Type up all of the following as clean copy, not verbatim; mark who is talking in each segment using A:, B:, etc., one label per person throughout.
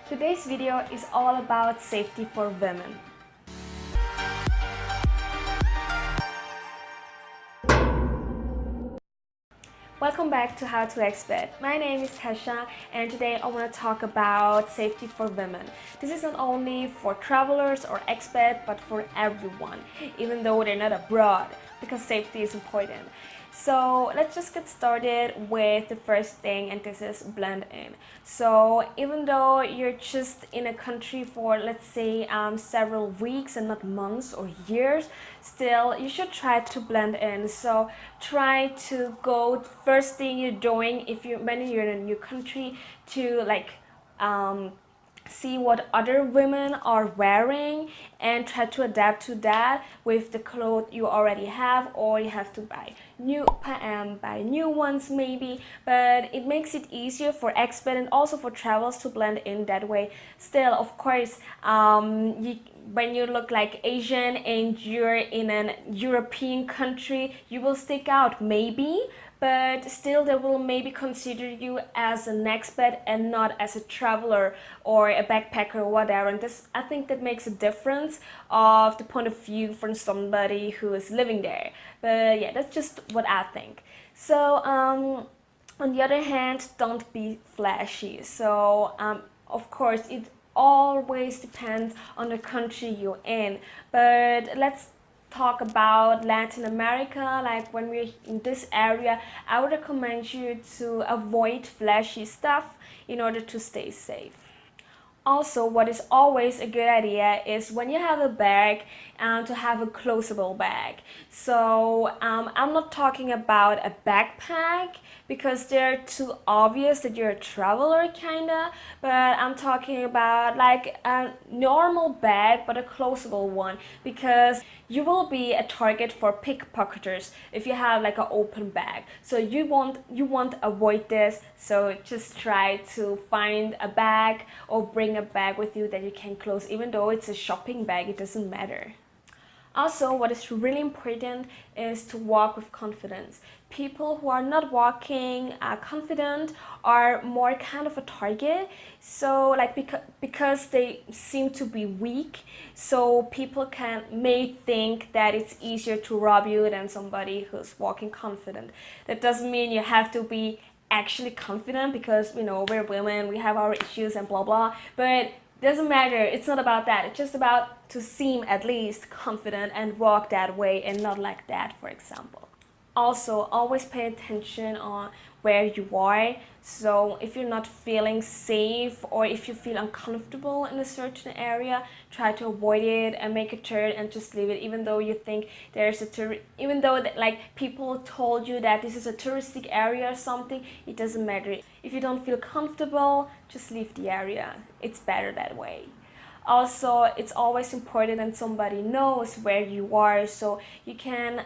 A: Today's video is all about safety for women. Welcome back to How to Expat. My name is Tacha and today I want to talk about safety for women. This is not only for travelers or expats but for everyone, even though they're not abroad, because safety is important. So let's just get started with the first thing, and this is blend in. So even though you're just in a country for, let's say, several weeks and not months or years, still you should try to blend in. So try to go, first thing you're doing when you're in a new country, to see what other women are wearing and try to adapt to that with the clothes you already have, or you have to buy new ones maybe, but it makes it easier for expat and also for travelers to blend in that way. Still, of course, when you look like Asian and you're in an European country, you will stick out maybe, but still they will maybe consider you as an expat and not as a traveler or a backpacker or whatever. And this, I think, that makes a difference of the point of view from somebody who is living there. But yeah, that's just what I think. So on the other hand, don't be flashy. So of course it always depends on the country you're in, but let's talk about Latin America. Like when we're in this area, I would recommend you to avoid flashy stuff in order to stay safe. Also, what is always a good idea is when you have a bag, to have a closable bag. So I'm not talking about a backpack because they're too obvious that you're a traveler kinda, but I'm talking about like a normal bag but a closable one, because you will be a target for pickpocketers if you have like an open bag. So you won't avoid this. So just try to find a bag or bring a bag with you that you can close. Even though it's a shopping bag, it doesn't matter. Also, what is really important is to walk with confidence. People who are not walking confident are more kind of a target. So like because they seem to be weak, so people may think that it's easier to rob you than somebody who's walking confident. That doesn't mean you have to be actually confident, because we're women, we have our issues and blah blah, but doesn't matter. It's not about that. It's just about to seem at least confident and walk that way and not like that, for example. Also, always pay attention on where you are. So if you're not feeling safe or if you feel uncomfortable in a certain area, try to avoid it and make a turn and just leave it. Even though you think there's even though like people told you that this is a touristic area or something, it doesn't matter. If you don't feel comfortable, just leave the area. It's better that way. Also, it's always important that somebody knows where you are, so you can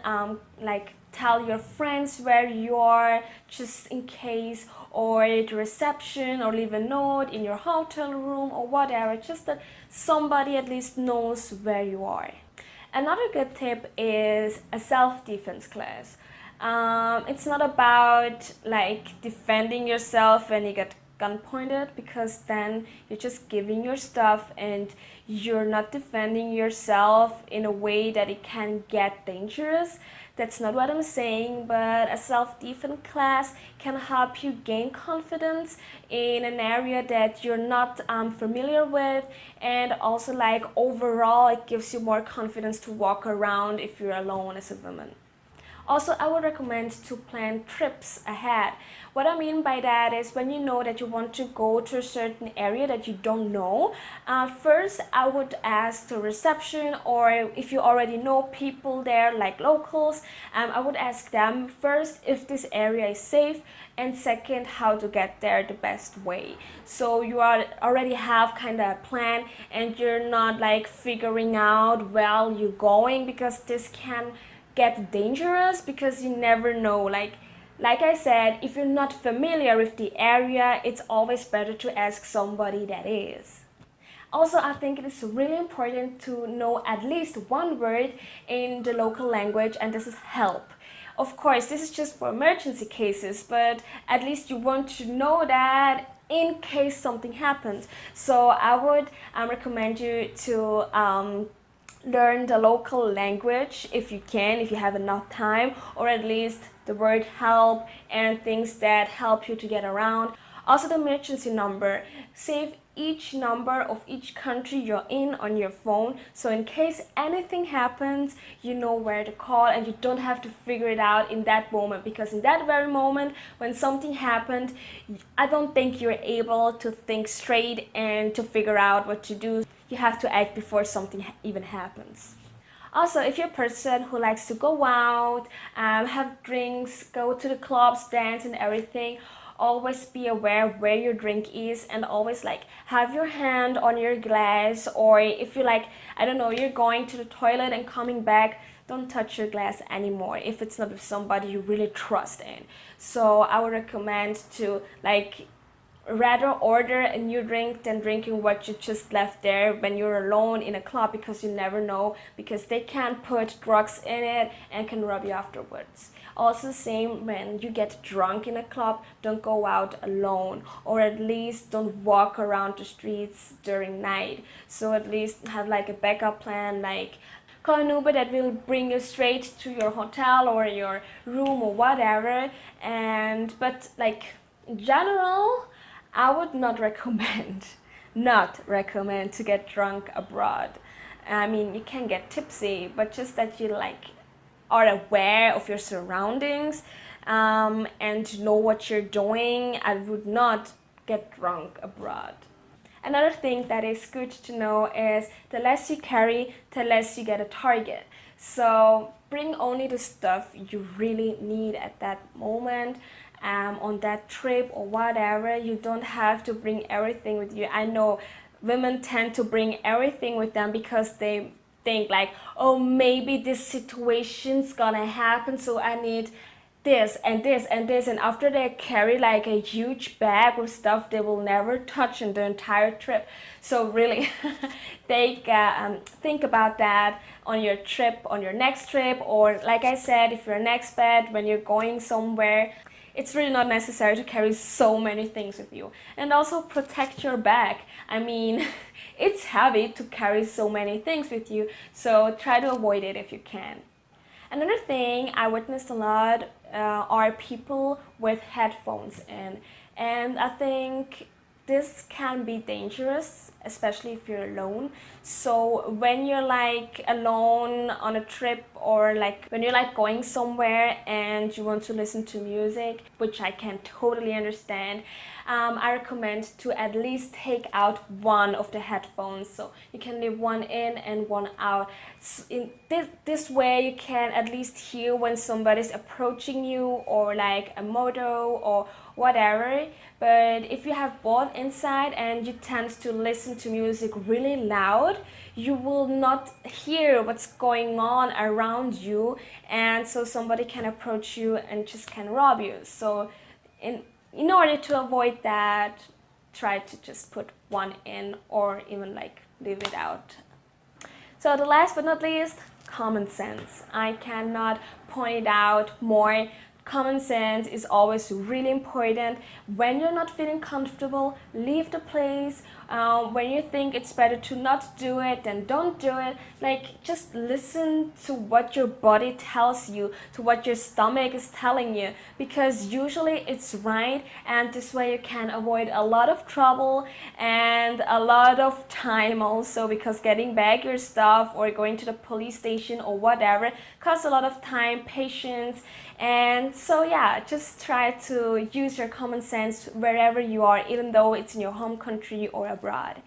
A: tell your friends where you are just in case, or at the reception, or leave a note in your hotel room or whatever, just that somebody at least knows where you are. Another good tip is a self-defense class. It's not about like defending yourself when you get gun pointed, because then you're just giving your stuff and you're not defending yourself in a way that it can get dangerous. That's not what I'm saying, but a self-defense class can help you gain confidence in an area that you're not familiar with, and also like overall it gives you more confidence to walk around if you're alone as a woman. Also, I would recommend to plan trips ahead. What I mean by that is when you know that you want to go to a certain area that you don't know, first I would ask the reception, or if you already know people there like locals, I would ask them first if this area is safe, and second how to get there the best way. So you already have kind of a plan and you're not like figuring out while you're going, because this can get dangerous because you never know. Like I said, if you're not familiar with the area, it's always better to ask somebody that is. Also, I think it is really important to know at least one word in the local language, and this is help. Of course, this is just for emergency cases, but at least you want to know that in case something happens. So I would recommend you to learn the local language if you can, if you have enough time, or at least the word help and things that help you to get around. Also the emergency number. Save each number of each country you're in on your phone, so in case anything happens, you know where to call and you don't have to figure it out in that moment, because in that very moment when something happened, I don't think you're able to think straight and to figure out what to do. You have to act before something even happens. Also, if you're a person who likes to go out, have drinks, go to the clubs, dance and everything, always be aware where your drink is, and always like have your hand on your glass, or if you like, I don't know, you're going to the toilet and coming back, don't touch your glass anymore if it's not with somebody you really trust in. So I would recommend to like rather order a new drink than drinking what you just left there when you're alone in a club, because you never know, because they can put drugs in it and can rob you afterwards. Also same when you get drunk in a club, don't go out alone, or at least don't walk around the streets during night. So at least have like a backup plan, like call an Uber that will bring you straight to your hotel or your room or whatever. But like in general, I would not recommend to get drunk abroad. I mean, you can get tipsy, but just that you like are aware of your surroundings and know what you're doing. I would not get drunk abroad. Another thing that is good to know is the less you carry, the less you get a target. So bring only the stuff you really need at that moment. On that trip or whatever. You don't have to bring everything with you. I know women tend to bring everything with them because they think like, oh, maybe this situation's gonna happen, so I need this and this and this, and after they carry like a huge bag with stuff they will never touch in the entire trip. So really think about that on your trip, on your next trip, or like I said, if you're an expat, when you're going somewhere, it's really not necessary to carry so many things with you. And also protect your bag. I mean, it's heavy to carry so many things with you, so try to avoid it if you can. Another thing I witnessed a lot are people with headphones in, and I think this can be dangerous, especially if you're alone. So when you're like alone on a trip, or like when you're like going somewhere and you want to listen to music, which I can totally understand, I recommend to at least take out one of the headphones, so you can leave one in and one out. So in this way you can at least hear when somebody's approaching you, or like a moto or whatever. But if you have both inside and you tend to listen to music really loud, you will not hear what's going on around you, and so somebody can approach you and just can rob you. So in order to avoid that, try to just put one in, or even like leave it out. So the last but not least, common sense. I cannot point it out more. Common sense is always really important. When you're not feeling comfortable, leave the place. When you think it's better to not do it, then don't do it. Like, just listen to what your body tells you, to what your stomach is telling you, because usually it's right, and this way you can avoid a lot of trouble and a lot of time also, because getting back your stuff or going to the police station or whatever costs a lot of time, patience. And so yeah, just try to use your common sense wherever you are, even though it's in your home country or abroad.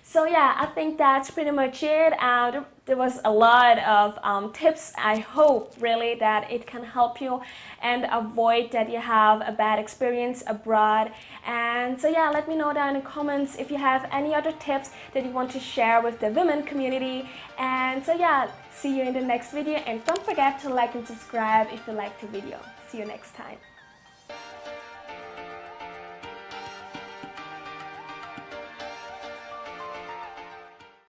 A: So yeah, I think that's pretty much it. There was a lot of tips. I hope really that it can help you and avoid that you have a bad experience abroad. And so yeah, let me know down in the comments if you have any other tips that you want to share with the women community. And so yeah, see you in the next video, and don't forget to like and subscribe if you liked the video. See you next time.